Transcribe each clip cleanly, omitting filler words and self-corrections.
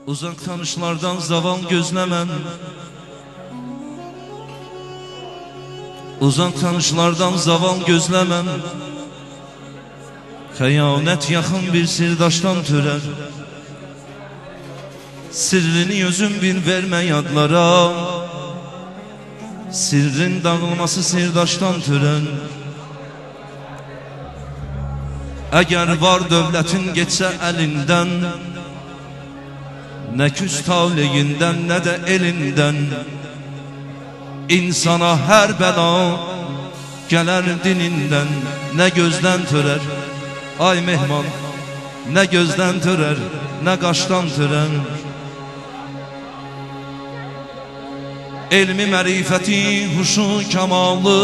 Uzaq tanışlardan zaval gözləmən, uzaq tanışlardan zaval gözləmən, xəyanət yaxın bir sirdaşdan törər. Sirrini özün bil, vermə yadlara, sirrin dağılması sirdaşdan törər. Əgər var dövlətin geçsə əlindən, nə küs taleyindən, nə də elindən, insana hər bəla gələr dinindən. Nə gözdən törər, ay mehman, nə gözdən törər, nə qaşdan törər. Elmi, mərifəti, huşu, kamalı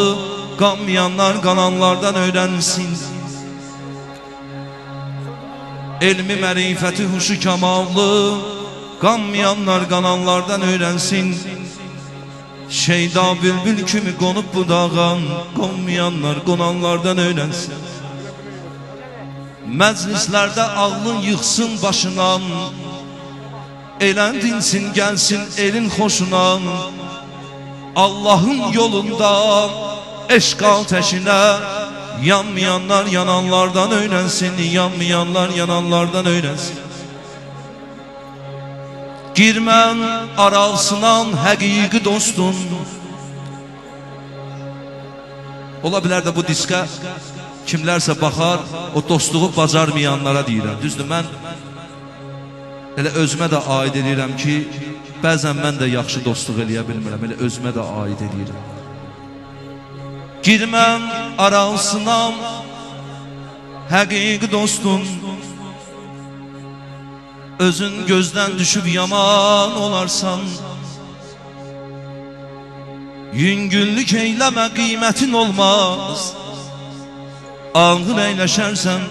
qanmayanlar qananlardan öyrənsin. Elmi, mərifəti, huşu, kamalı qanmayanlar qananlardan öyrənsin. Şeyda bülbül kimi qonub budağan, qonmayanlar qonanlardan öyrənsin. Məclislərdə ağlın yıxsın başından, elən dinsin, gəlsin elin xoşunan. Allahın yolunda eşq ateşinə yanmayanlar yananlardan öyrənsin. Yanmayanlar yananlardan öyrənsin. Girmən aralsınan həqiqi dostun. Ola bilər də bu diskə kimlərsə baxar, o dostluğu bacarmayanlara deyirəm. Düzdür, mən elə özümə də aid edirəm ki, bəzən mən də yaxşı dostluq eləyə bilmirəm, elə özümə də aid edirəm. Girmən aralsınan həqiqi dostun. Özün gözdən düşüb yaman olarsan, yüngüllük eyləmə, qiymətin olmaz. Ağır eyləşərsən,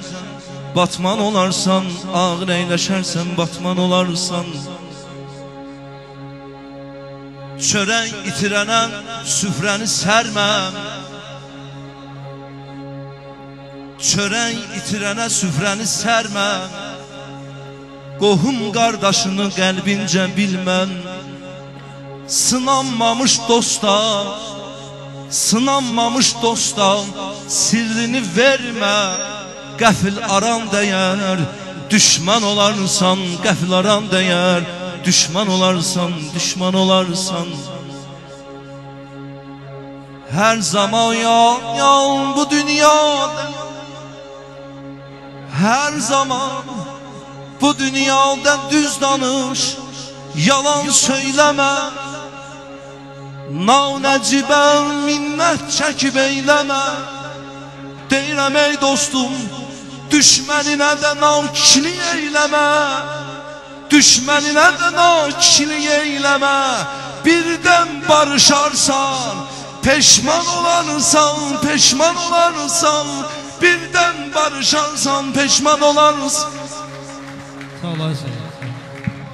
batman olarsan. Ağır eyləşərsən, batman olarsan. Çörək itirənə süfrəni sərmə, çörək itirənə süfrəni sərmə. Qohum qardaşını qəlbincə bilmən. Sınanmamış dosta, sınanmamış dosta sirrini vermə. Qəfil aran dəyər, düşman olarsan. Qəfil aran dəyər, düşman olarsan, düşman olarsan. Hər zaman yan bu dünyada, hər zaman bu dünyada düz danış, yalan söyləmə. Navnəcibə minnət çəkib eyləmə. Deyirəm ey dostum, düşməninə də nakişlik eyləmə. Düşməninə də nakişlik eyləmə. Birdən barışarsan, peşman olarsan, peşman olarsan. Birdən barışarsan, peşman olarsan.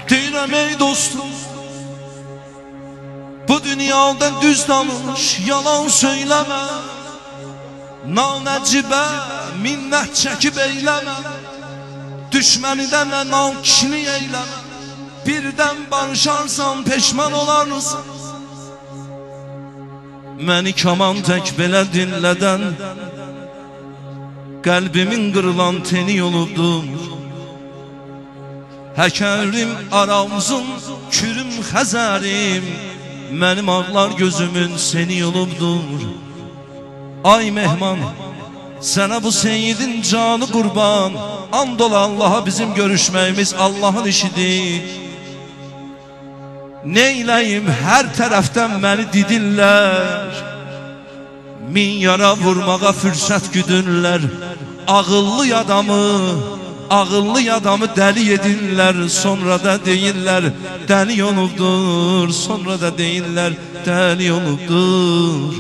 Deyirəm ey dostum, bu dünyada düz danış, yalan söyləmə. Nanəcibə minnət çəkib eyləmə. Düşmənidən də nakişlik eyləmə. Birdən barışarsan, peşman olarsan. Məni kaman tək belə dinlədən, qəlbimin qırılan teni olubdur. Həkərim aramızın, kürüm xəzərim, mənim ağlar gözümün seni olubdur. Ay mehman, sənə bu seyyidin canı qurban. And ola Allaha, bizim görüşməyimiz Allahın işidir. Neyləyim, hər tərəfdən məni didirlər. Min yara vurmağa fürsət güdürlər. Ağıllı adamı dəli edirlər. Sonra da deyirlər dəli olubdur. Sonra da deyirlər dəli olubdur.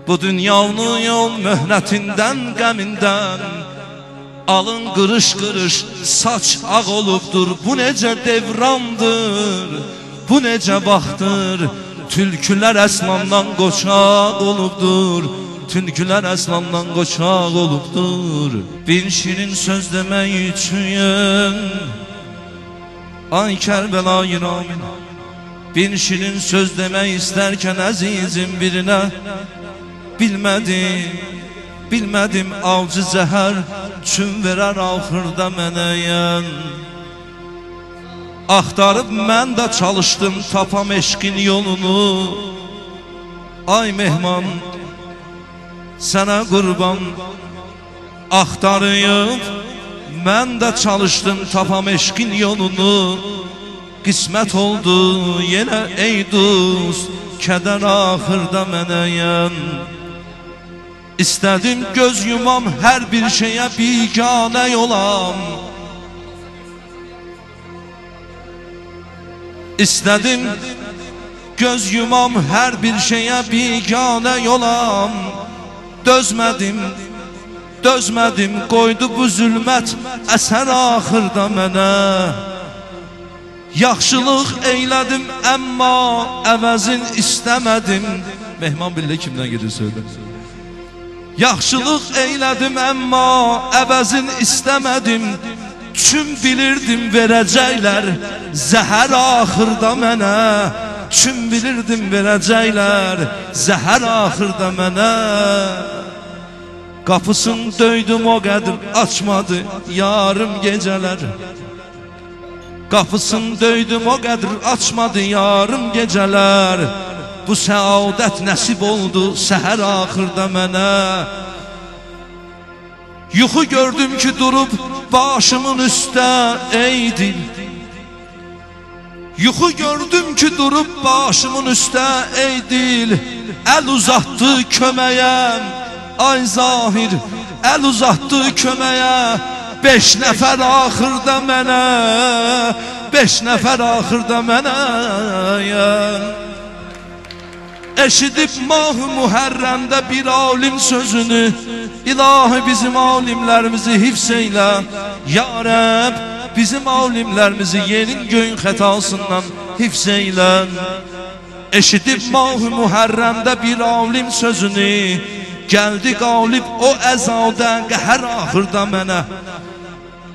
Bu dünyanın yol möhnətindən, qəmindən, alın qırış-qırış, saç ağ olubdur. Bu necə devrandır, bu necə vaxtdır. Tülkülər əslandan qoçaq olubdur. Tülkülər əslandan qoçaq olubdur. Bir şirin söz demək üçün Ay Kərbəlayı Ramin, bir şirin söz demək istərkən əzizim birinə, bilmədim avcı zəhər çün verər axırda mənəyən. Axtarıb mən də çalışdım tapam eşqin yolunu. Ay mehman, sənə qurban, axtarıyıb mən də çalışdım tapam eşqin yolunu. Qismət oldu yenə ey dost, kədər axırda mənəyən. İstədim göz yumam hər bir şeyə biganə yolam. İstədim göz yumam hər bir şeyə biganə yolam. Dözmədim, qoydu bu zülmət əsər axırda mənə. Yaxşılıq eylədim, əmma əvəzin istəmədim. Mehman billə kimdən gedir söylə. Yaxşılıq eylədim, əmma əvəzin istəmədim. Çün bilirdim verəcəklər zəhər axırda mənə. Çün bilirdim verəcəklər zəhər axırda mənə. Qapısını döydüm o qədir açmadı yarım gecələr. Qapısını döydüm o qədir açmadı yarım gecələr. Bu səadət nəsib oldu səhər axırda mənə. Yuxu gördüm ki durub başımın üstə ey dil. Yuxu gördüm ki durub başımın üstə ey dil. Əl uzatdı köməyəm, ay zahir, əl uzatdı köməyə. 5 nəfər axırda mənə, 5 nəfər axırda mənə. Eşidib mah-ı mühərrəmdə bir alim sözünü. İlahi bizim alimlərimizi hifz eylə. Ya Rəbb, bizim alimlərimizi yerin göyün xətasından hifz eylə. Eşidib mah-ı mühərrəmdə bir alim sözünü. Gəldi qalib o əzada qəhər axırda mənə.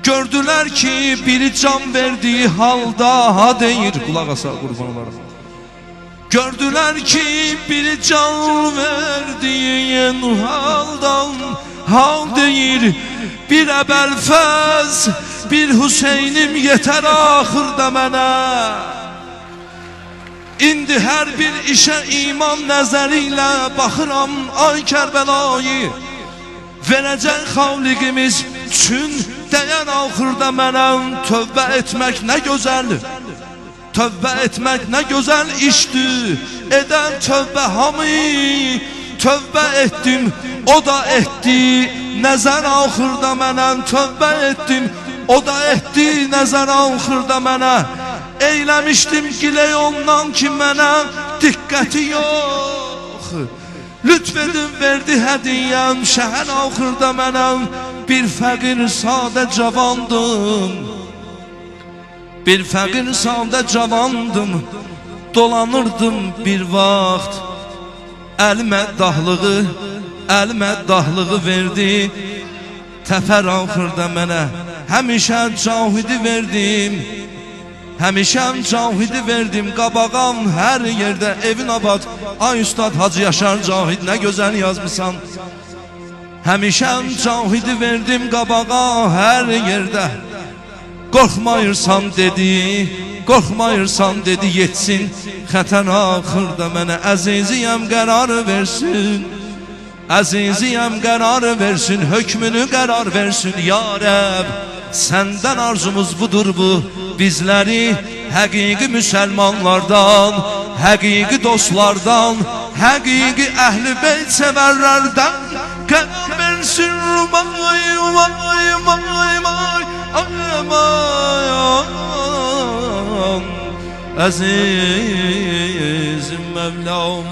Gördülər ki biri can verdiyi halda ha deyir. Qulaq asa qurban olaraq. Gördülər ki biri can verdiyin haldan hal deyir. Bir Əbəlfəz, bir Hüseynim yetər axırda mənə. İndi hər bir işə iman nəzəri ilə baxıram ay Kərbəlayı. Verəcək xaliqimiz üçün dəyən axırda mənə. Tövbə etmək nə gözəl, tövbə etmək nə gözəl işdir. Edən tövbə hamı, tövbə etdim o da etdi. Nəzər axırda mənə tövbə etdim, o da etdi nəzər axırda mənə. Eyləmişdim gilə ondan ki mənə diqqəti yox. Lütf edin verdi hədiyyəm şəhər axırda mənə. Bir fəqir sadə cavandım, bir fəqir sadə cavandım. Dolanırdım bir vaxt, əlimə dahlığı verdi. Təfər axırda mənə həmişə cahidi verdim. Həmişəm cahidi verdim qabağam hər yerdə. Evin abad, ay Üstad Hacı Yaşar Cahid nə gözəl yazmışsan. Həmişəm cahidi verdim qabağa hər yerdə. Qorxmayırsan dedi, qorxmayırsan dedi yetsin. Xətər axırda mənə əziziyəm qərar versin. Əziziyəm qərar versin, hökmünü qərar versin. Ya Rəbb, səndən arzumuz budur bu. Bizləri həqiqi müsəlmanlardan, həqiqi dostlardan, həqiqi əhl-i beyt sevərlərdən qərar versin. Vay vay vay vay aman əzizim Mevlam.